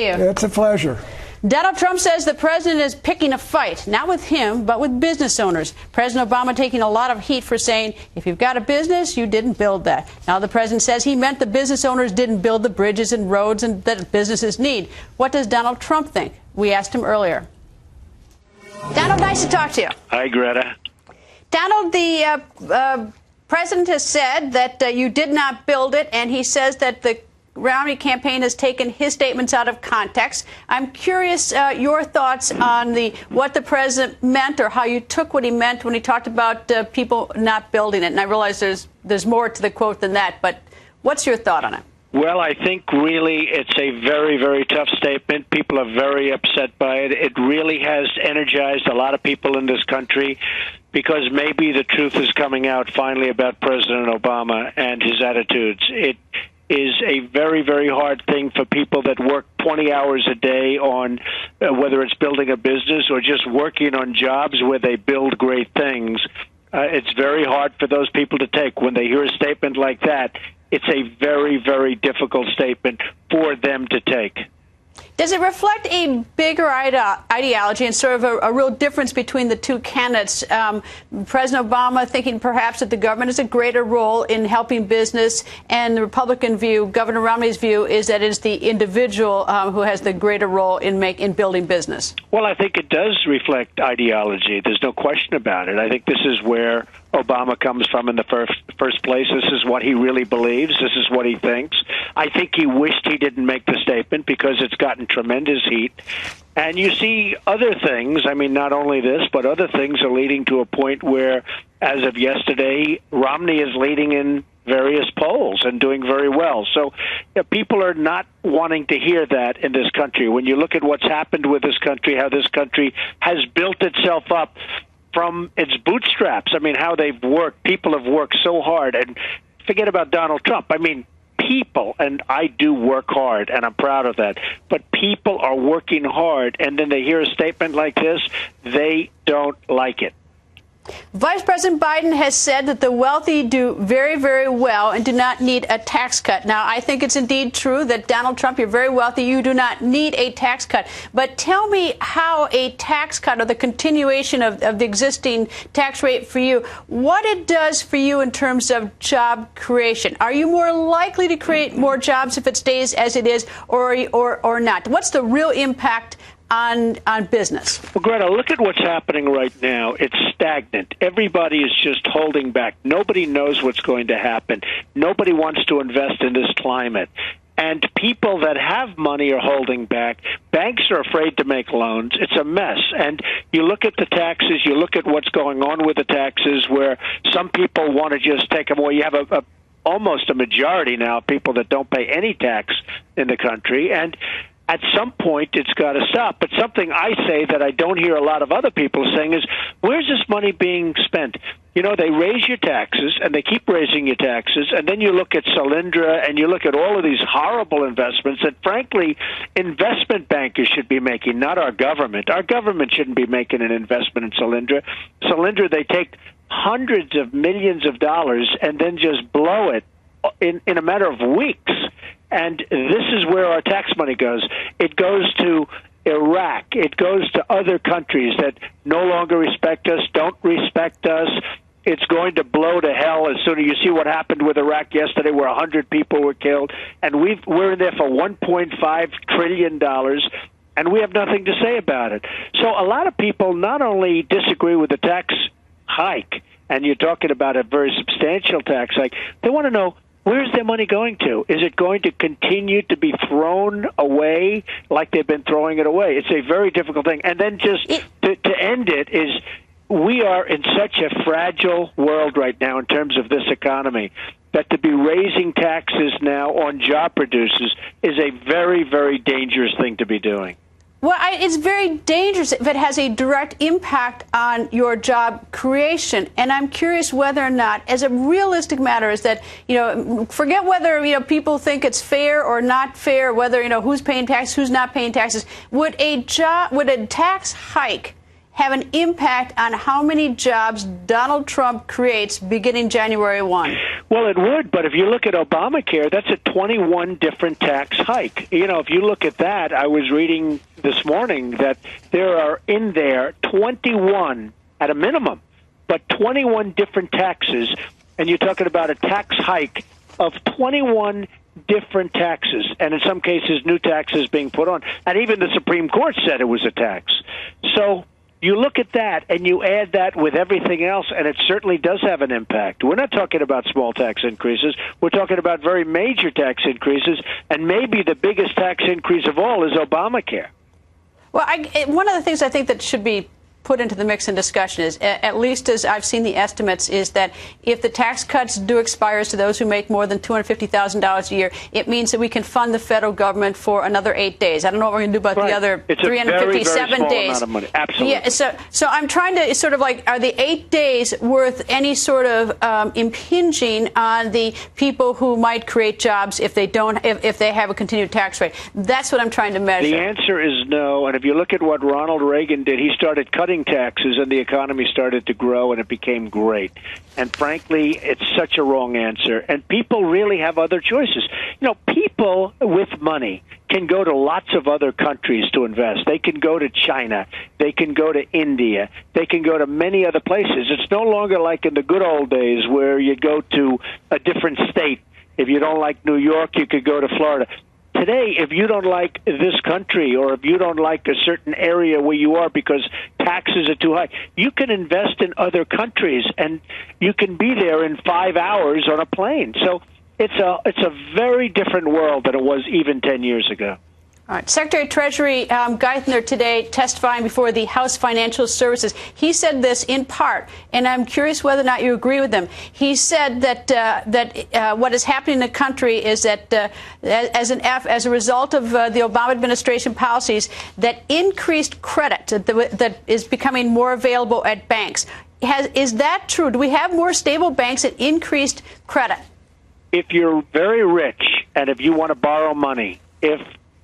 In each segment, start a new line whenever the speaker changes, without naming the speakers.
It's a pleasure.
Donald Trump says the president is picking a fight, not with him, but with business owners. President Obama taking a lot of heat for saying, if you've got a business, you didn't build that. Now the president says he meant the business owners didn't build the bridges and roads and that businesses need. What does Donald Trump think? We asked him earlier. Donald, nice to talk to you.
Hi, Greta.
Donald, the president has said that you did not build it, and he says that the Romney campaign has taken his statements out of context. I'm curious your thoughts on what the president meant, or how you took what he meant when he talked about people not building it. And I realize there's more to the quote than that, but what's your thought on it?
Well, I think really it's a very, very tough statement. People are very upset by it. It really has energized a lot of people in this country because maybe the truth is coming out finally about President Obama and his attitudes. It is a very, very hard thing for people that work 20 hours a day on whether it's building a business or just working on jobs where they build great things. It's very hard for those people to take. When they hear a statement like that, it's a very, very difficult statement for them to take.
Does it reflect a bigger ideology and sort of a real difference between the two candidates? President Obama thinking perhaps that the government has a greater role in helping business, and the Republican view, Governor Romney's view, is that it's the individual who has the greater role in building business. Well,
I think it does reflect ideology. There's no question about it. I think this is where Obama comes from in the first place. This is what he really believes. This is what he thinks. I think he wished he didn't make the statement because it's gotten tremendous heat. And you see other things, I mean, not only this, but other things are leading to a point where, as of yesterday, Romney is leading in various polls and doing very well. So people are not wanting to hear that in this country. When you look at what's happened with this country, how this country has built itself up from its bootstraps. I mean, how they've worked. People have worked so hard. And forget about Donald Trump. I mean, people, and I do work hard, and I'm proud of that, but people are working hard, and then they hear a statement like this, they don't like it.
Vice President Biden has said that the wealthy do very, very well and do not need a tax cut. Now, I think it's indeed true that Donald Trump, you're very wealthy, you do not need a tax cut. But tell me how a tax cut or the continuation of the existing tax rate for you, what it does for you in terms of job creation. Are you more likely to create more jobs if it stays as it is or not? What's the real impact on business?
Well, Greta, look at what's happening right now. It's stagnant. Everybody is just holding back. Nobody knows what's going to happen. Nobody wants to invest in this climate. And people that have money are holding back. Banks are afraid to make loans. It's a mess. And you look at the taxes, you look at what's going on with the taxes, where some people want to just take them away. You have almost a majority now of people that don't pay any tax in the country. And at some point, it's got to stop. But something I say that I don't hear a lot of other people saying is, where's this money being spent? You know, they raise your taxes, and they keep raising your taxes, and then you look at Solyndra, and you look at all of these horrible investments that, frankly, investment bankers should be making, not our government. Our government shouldn't be making an investment in Solyndra. Solyndra, they take hundreds of millions of dollars and then just blow it in a matter of weeks. And this is where our tax money goes. It goes to Iraq. It goes to other countries that no longer respect us, don't respect us. It's going to blow to hell as soon as you see what happened with Iraq yesterday, where 100 people were killed. And we're in there for $1.5 trillion, and we have nothing to say about it. So a lot of people not only disagree with the tax hike, and you're talking about a very substantial tax hike, they want to know, where's their money going to? Is it going to continue to be thrown away like they've been throwing it away? It's a very difficult thing. And then just to end it is, we are in such a fragile world right now in terms of this economy that to be raising taxes now on job producers is a very, very dangerous thing to be doing.
Well, it's very dangerous if it has a direct impact on your job creation. And I'm curious whether or not, as a realistic matter, is that, forget whether, people think it's fair or not fair, whether, who's paying taxes, who's not paying taxes. Would a tax hike have an impact on how many jobs Donald Trump creates beginning January 1?
Well, it would, but if you look at Obamacare, that's a 21 different tax hike. You know, if you look at that, I was reading this morning that there are in there 21 at a minimum, but 21 different taxes, and you're talking about a tax hike of 21 different taxes, and in some cases new taxes being put on. And even the Supreme Court said it was a tax. So you look at that and you add that with everything else, and it certainly does have an impact. We're not talking about small tax increases. We're talking about very major tax increases, and maybe the biggest tax increase of all is Obamacare.
Well, one of the things I think that should be put into the mix and discussion is, at least as I've seen the estimates, is that if the tax cuts do expire to those who make more than $250,000 a year, it means that we can fund the federal government for another 8 days. I don't know what we're going to do about the other
it's
357
a very, very small
days.
Amount of money. Absolutely.
Yeah, so I'm trying to sort of like, are the 8 days worth any sort of impinging on the people who might create jobs if they don't, if they have a continued tax rate? That's what I'm trying to measure.
The answer is no. And if you look at what Ronald Reagan did, he started cutting taxes and the economy started to grow and it became great. And frankly, it's such a wrong answer. And people really have other choices. You know, people with money can go to lots of other countries to invest. They can go to China. They can go to India. They can go to many other places. It's no longer like in the good old days where you go to a different state. If you don't like New York, you could go to Florida. Today, if you don't like this country or if you don't like a certain area where you are because taxes are too high, you can invest in other countries and you can be there in 5 hours on a plane. So it's a very different world than it was even 10 years ago.
All right. Secretary of Treasury Geithner today testifying before the House Financial Services. He said this in part, and I'm curious whether or not you agree with him. He said that what is happening in the country is that as a result of the Obama administration policies, that increased credit that is becoming more available at banks. Is that true? Do we have more stable banks at increased credit?
If you're very rich and if you want to borrow money, if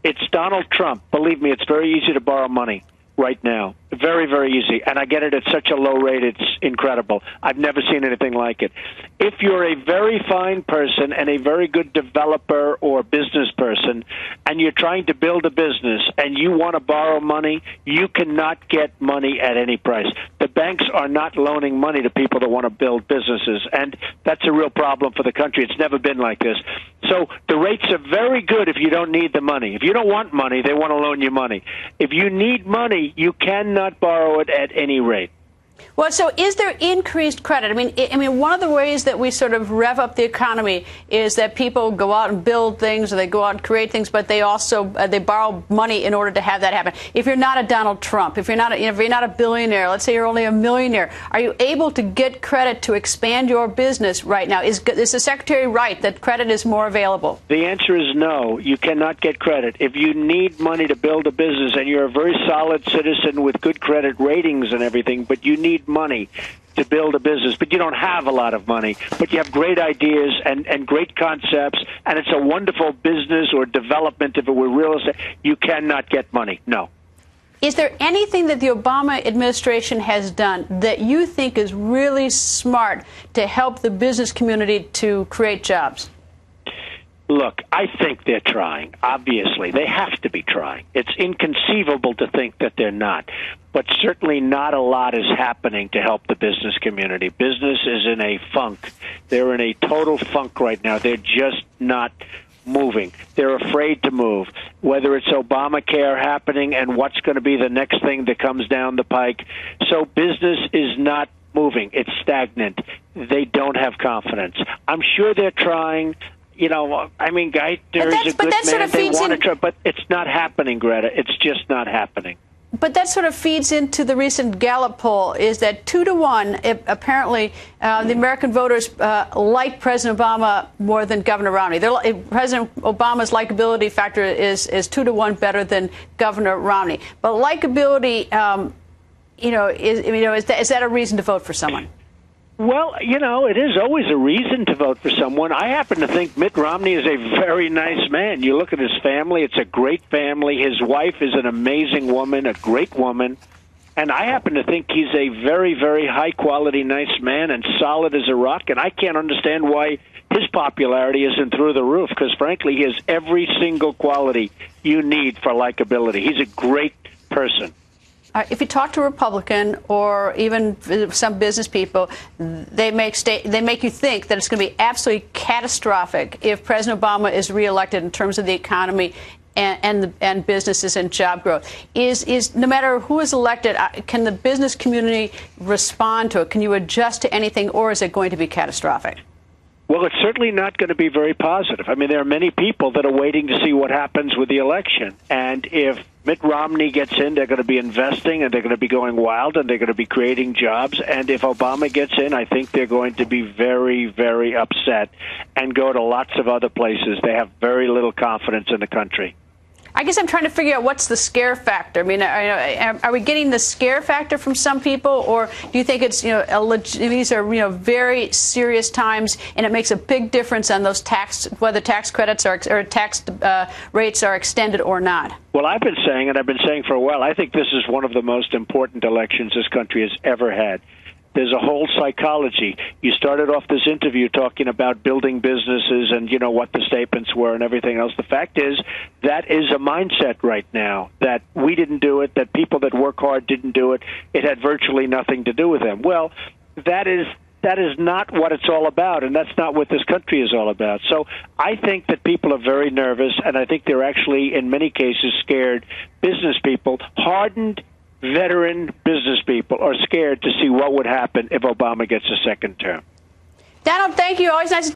it's Donald Trump, believe me, it's very easy to borrow money right now. Very, very easy. And I get it at such a low rate, it's incredible. I've never seen anything like it. If you're a very fine person and a very good developer or business person, and you're trying to build a business and you want to borrow money, you cannot get money at any price. The banks are not loaning money to people that want to build businesses, and that's a real problem for the country. It's never been like this. So the rates are very good if you don't need the money. If you don't want money, they want to loan you money. If you need money, you cannot borrow it at any rate.
Well, so is there increased credit? I mean, one of the ways that we sort of rev up the economy is that people go out and build things, or they go out and create things, but they also they borrow money in order to have that happen. If you're not a Donald Trump, if you're not a billionaire, let's say you're only a millionaire, are you able to get credit to expand your business right now? Is the Secretary right that credit is more available?
The answer is no. You cannot get credit. If you need money to build a business and you're a very solid citizen with good credit ratings and everything, but you need money to build a business, but you don't have a lot of money, but you have great ideas and great concepts, and it's a wonderful business or development if it were real estate, you cannot get money. No.
Is there anything that the Obama administration has done that you think is really smart to help the business community to create jobs?
Look, I think they're trying. Obviously, they have to be trying. It's inconceivable to think that they're not. But certainly not a lot is happening to help the business community. Business is in a funk. They're in a total funk right now. They're just not moving. They're afraid to move. Whether it's Obamacare happening and what's going to be the next thing that comes down the pike. So business is not moving. It's stagnant. They don't have confidence. I'm sure they're trying. You know, I mean, Geithner is a good man.
Sort of
they want to try, but it's not happening, Greta. It's just not happening.
But that sort of feeds into the recent Gallup poll, is that 2-to-1, apparently, the American voters like President Obama more than Governor Romney. President Obama's likability factor is 2-to-1 better than Governor Romney. But likability, is that a reason to vote for someone?
Well, you know, it is always a reason to vote for someone. I happen to think Mitt Romney is a very nice man. You look at his family, it's a great family. His wife is an amazing woman, a great woman. And I happen to think he's a very, very high-quality, nice man and solid as a rock, and I can't understand why his popularity isn't through the roof, because, frankly, he has every single quality you need for likability. He's a great person.
If you talk to a Republican or even some business people, they make you think that it's going to be absolutely catastrophic if President Obama is reelected in terms of the economy and businesses and job growth. Is no matter who is elected, can the business community respond to it? Can you adjust to anything, or is it going to be catastrophic?
Well, it's certainly not going to be very positive. I mean, there are many people that are waiting to see what happens with the election. And if Mitt Romney gets in, they're going to be investing, and they're going to be going wild, and they're going to be creating jobs. And if Obama gets in, I think they're going to be very, very upset and go to lots of other places. They have very little confidence in the country.
I guess I'm trying to figure out what's the scare factor. I mean, are we getting the scare factor from some people, or do you think it's these are very serious times, and it makes a big difference on those whether tax credits or tax rates are extended or not?
Well, I've been saying, and I've been saying for a while, I think this is one of the most important elections this country has ever had. There's a whole psychology. You started off this interview talking about building businesses and, what the statements were and everything else. The fact is, that is a mindset right now, that we didn't do it, that people that work hard didn't do it. It had virtually nothing to do with them. Well, that is not what it's all about, and that's not what this country is all about. So I think that people are very nervous, and I think they're actually, in many cases, scared. Business people, hardened veteran business people, are scared to see what would happen if Obama gets a second term.
Donald, thank you. Always nice to